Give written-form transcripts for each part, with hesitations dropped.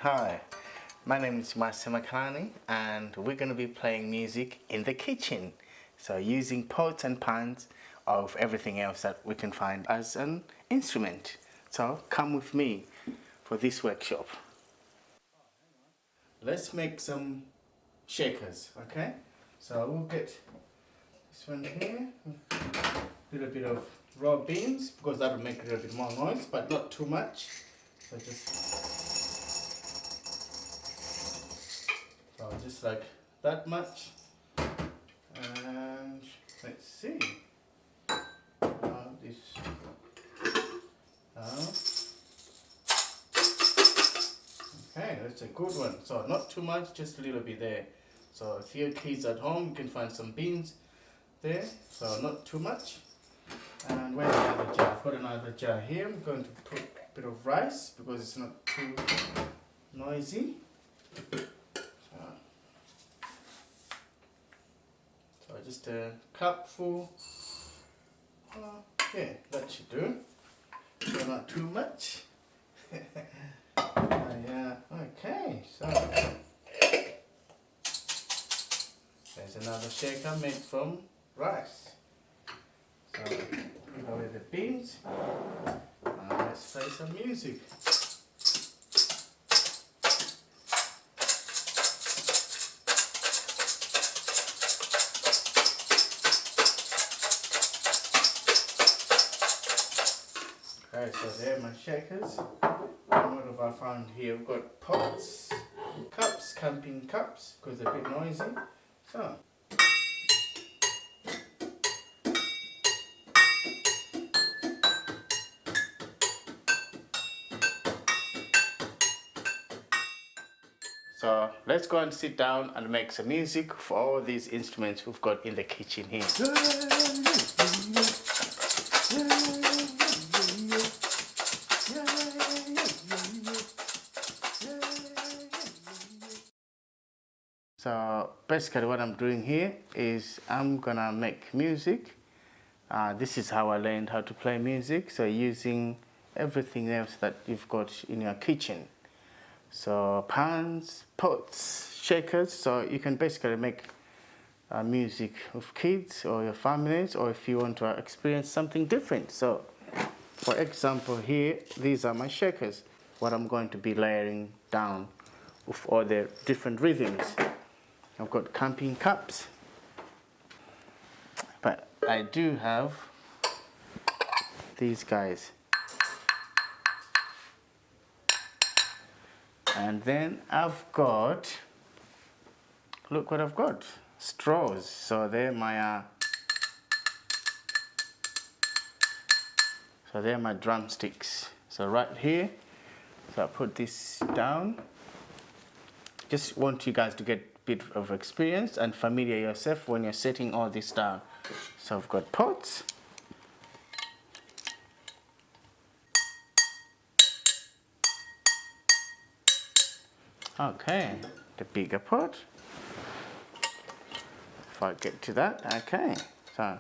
Hi, my name is Mwase Makalani and we're going to be playing music in the kitchen. So using pots and pans of everything else that we can find as an instrument. So come with me for this workshop. Let's make some shakers, okay? So we'll get this one here, a little bit of raw beans because that will make a little bit more noise, but not too much. So just like that much. And let's see. Okay, that's a good one. So not too much, just a little bit there. So if your kids at home, you can find some beans there. So not too much. And where's the other jar? I've got another jar here. I'm going to put a bit of rice because it's not too noisy. So just a cup full. Yeah, that should do. So not too much. Yeah, okay, so there's another shaker made from rice. So put away the beans and let's play some music. Okay, so there are my shakers. And what have I found here? We've got pots, cups, camping cups, because they're a bit noisy. So let's go and sit down and make some music for all these instruments we've got in the kitchen here. So basically what I'm doing here is I'm gonna make music. This is how I learned how to play music. So using everything else that you've got in your kitchen. So pans, pots, shakers. So you can basically make music with kids or your families, or if you want to experience something different. So for example here, these are my shakers. What I'm going to be layering down with all the different rhythms. I've got camping cups, but I do have these guys. And then I've got, look what I've got, straws. So they're my drumsticks. So right here, so I put this down. Just want you guys to get a bit of experience and familiar yourself when you're setting all this down. So I've got pots. Okay, the bigger pot. If I get to that, okay. So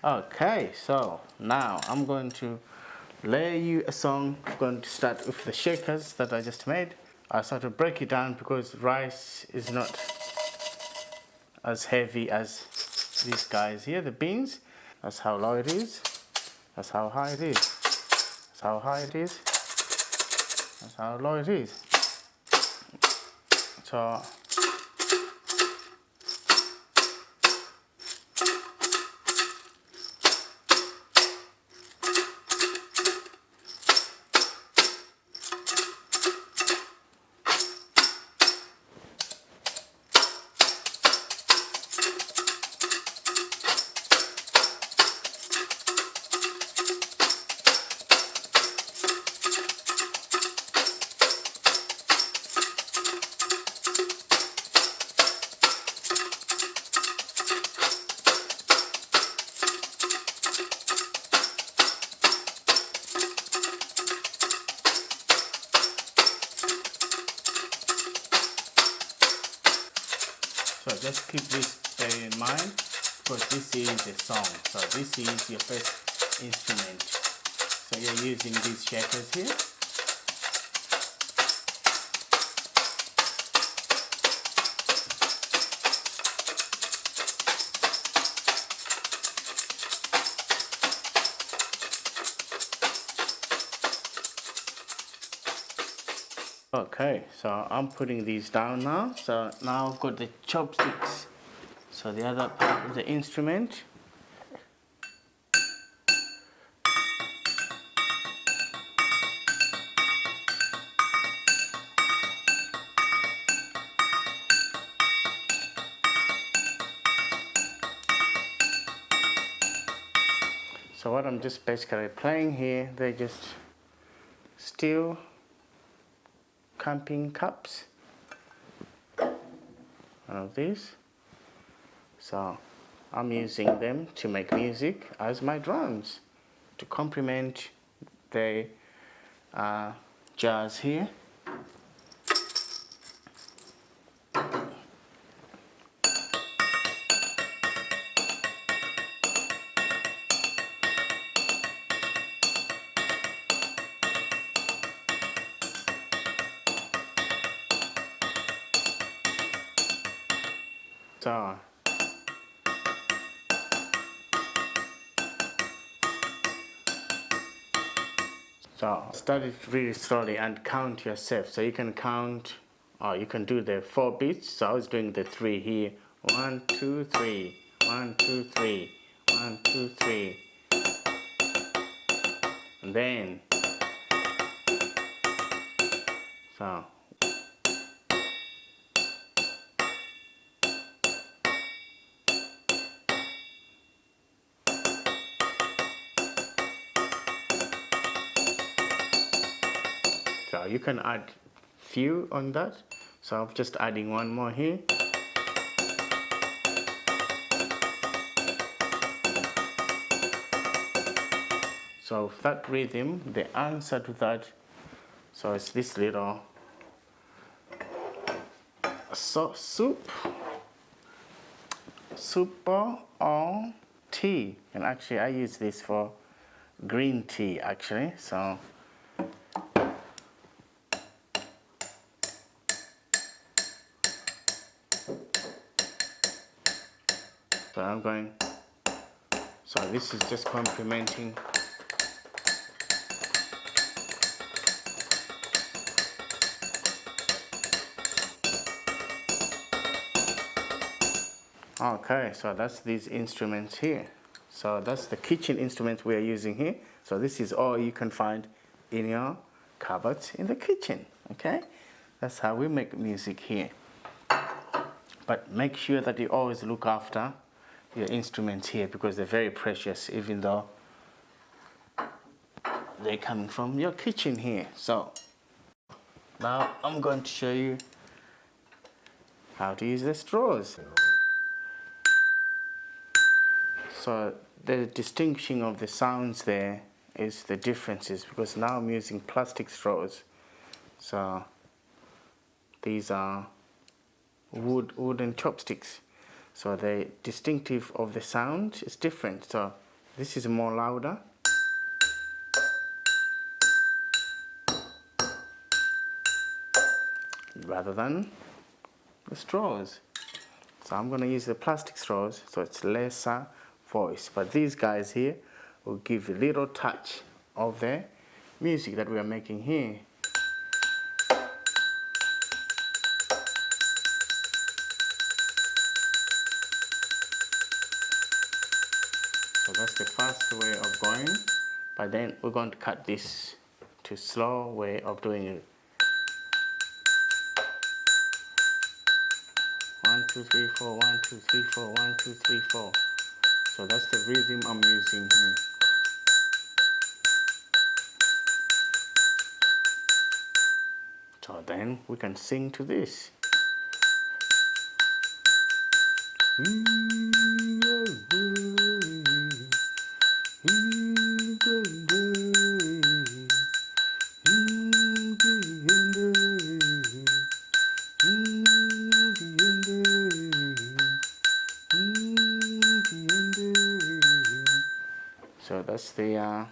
okay, so now I'm going to lay you a song. I'm going to start with the shakers that I just made. I sort of break it down because rice is not as heavy as these guys here, the beans. That's how low it is. That's how high it is. That's how high it is. That's how low it is. So So just keep this in mind because this is a song. So this is your first instrument. So you're using these shakers here. Okay, so I'm putting these down now. So now I've got the chopsticks. So the other part of the instrument. So what I'm just basically playing here, they're just steel camping cups. One of these. So I'm using them to make music as my drums to complement the jazz here. So start it really slowly and count yourself. So you can count, or you can do the 4 beats. So I was doing the 3 here. 1, 2, 3. 1, 2, 3. 1, 2, 3. And then so you can add few on that. So I'm just adding one more here. So that rhythm, the answer to that, so it's this little soup ball or tea. And actually I use this for green tea actually. So I'm going, so this is just complementing. Okay, so that's these instruments here. So that's the kitchen instruments we are using here. So this is all you can find in your cupboards in the kitchen, okay? That's how we make music here. But make sure that you always look after your instruments here because they're very precious, even though they're coming from your kitchen here. So now I'm going to show you how to use the straws. So the distinction of the sounds there is the differences because now I'm using plastic straws. So these are wooden chopsticks. So the distinctive of the sound is different. So this is more louder. Rather than the straws. So I'm going to use the plastic straws so it's lesser voice. But these guys here will give a little touch of the music that we are making here. So that's the fast way of going, but then we're going to cut this to slow way of doing it. 1, 2, 3, 4, 1, 2, 3, 4, 1, 2, 3, 4. So that's the rhythm I'm using here. So then we can sing to this. So that's the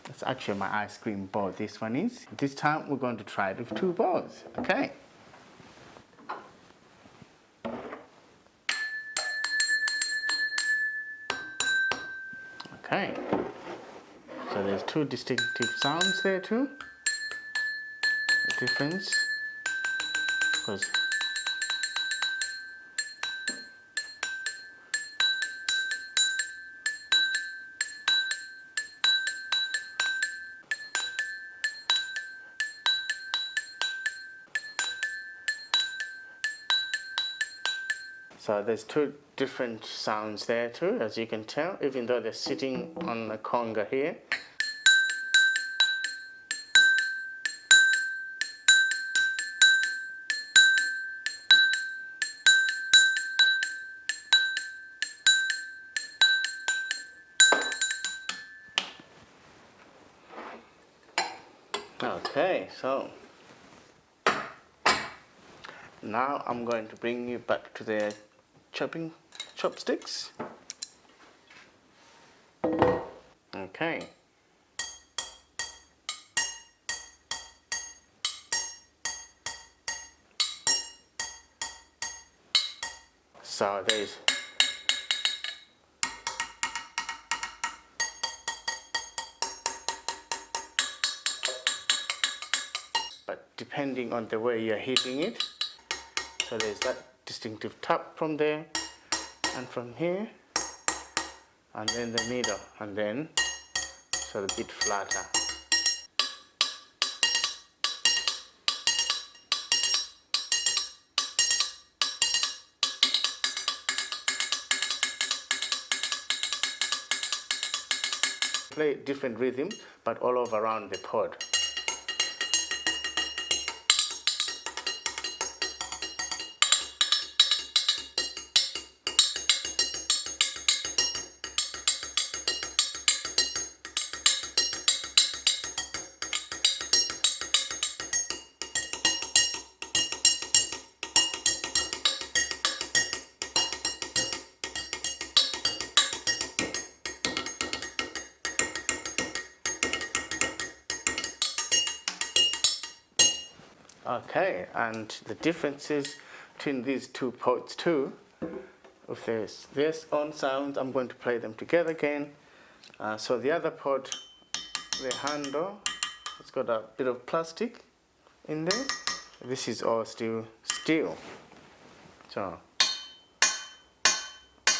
that's actually my ice cream bowl. This one is. This time we're going to try it with 2 bowls. Okay. Okay. So there's 2 distinctive sounds there too. The difference, because so there's 2 different sounds there too, as you can tell, even though they're sitting on the conga here. Okay, so now I'm going to bring you back to the chopping chopsticks. Okay. So there's but depending on the way you're hitting it, so there's that distinctive tap from there and from here, and then the middle, and then so a bit flatter. Play different rhythm, but all over around the pod. Okay, and the differences between these 2 pods too, if there's this on sound, I'm going to play them together again. So the other pod, the handle, it's got a bit of plastic in there. This is all still steel. So,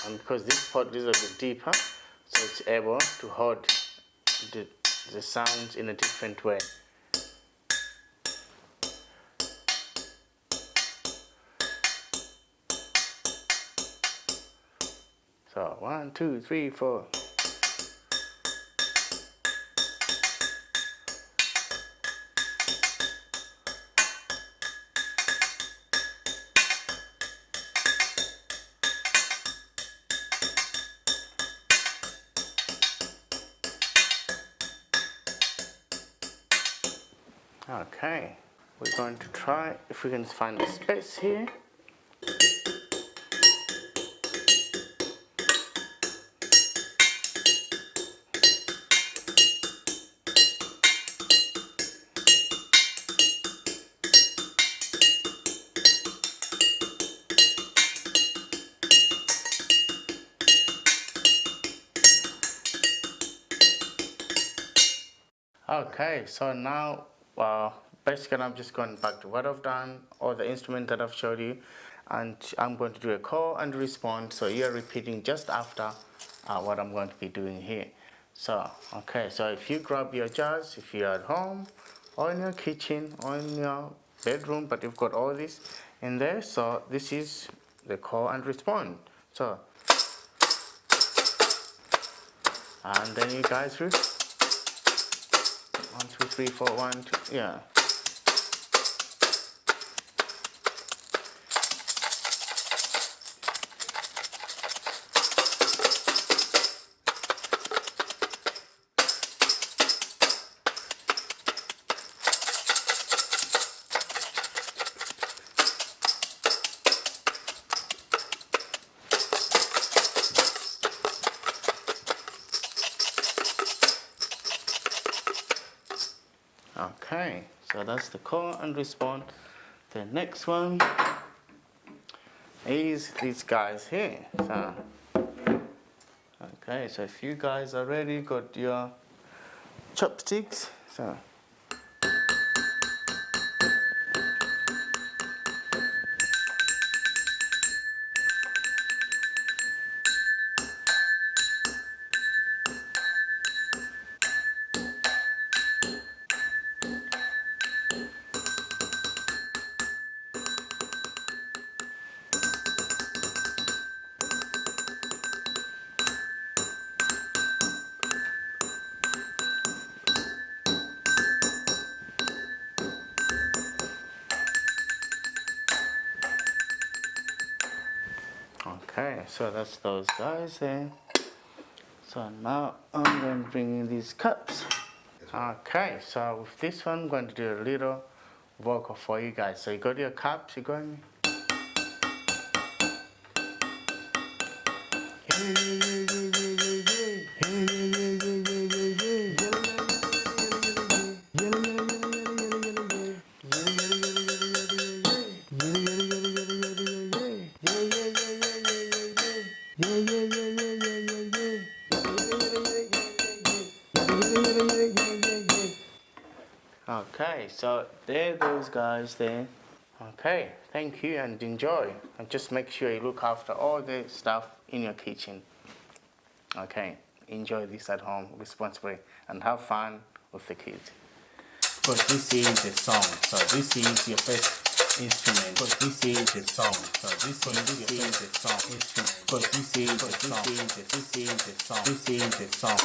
and because this pod is a bit deeper, so it's able to hold the sounds in a different way. So 1, 2, 3, 4. Okay, we're going to try if we can find a space here. Okay, so now basically I'm just going back to what I've done, or the instrument that I've showed you, and I'm going to do a call and response, so you're repeating just after what I'm going to be doing here. So, okay, so if you grab your jars, if you're at home, or in your kitchen, or in your bedroom, but you've got all this in there, so this is the call and respond. So, and then you guys will 1, 2, 3, 4, 1, 2, yeah. Okay, so that's the call and response. The next one is these guys here. So, okay, so if you guys already got your chopsticks, so okay, so that's those guys there. So now I'm going to bring in these cups. Okay, so with this one, I'm going to do a little vocal for you guys. So you got your cups, you got me? Okay, so there those guys there. Okay, thank you and enjoy. And just make sure you look after all the stuff in your kitchen. Okay, enjoy this at home responsibly and have fun with the kids. Because this is the song, so this is your first instrument. Because this is the song, so this is your first song instrument. Because this is the song, this is the song, this is the song.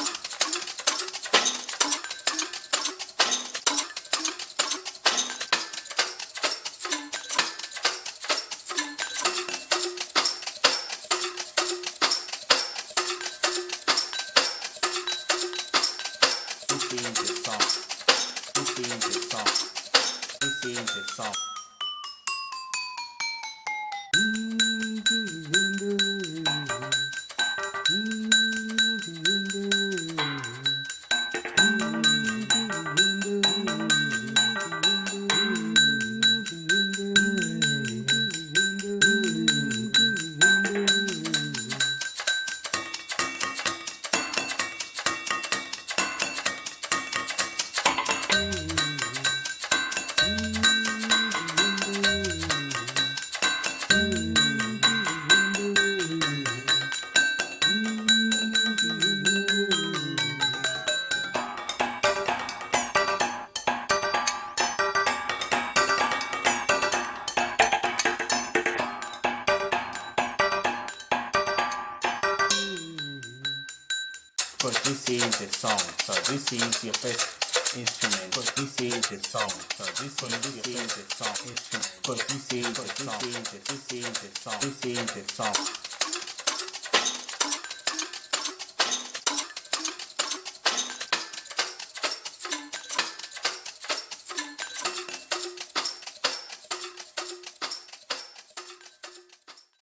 Because this is the song, so this is your first instrument. Because this is the song, so this is your first song instrument. Because this is the song, this is the song, this is the song.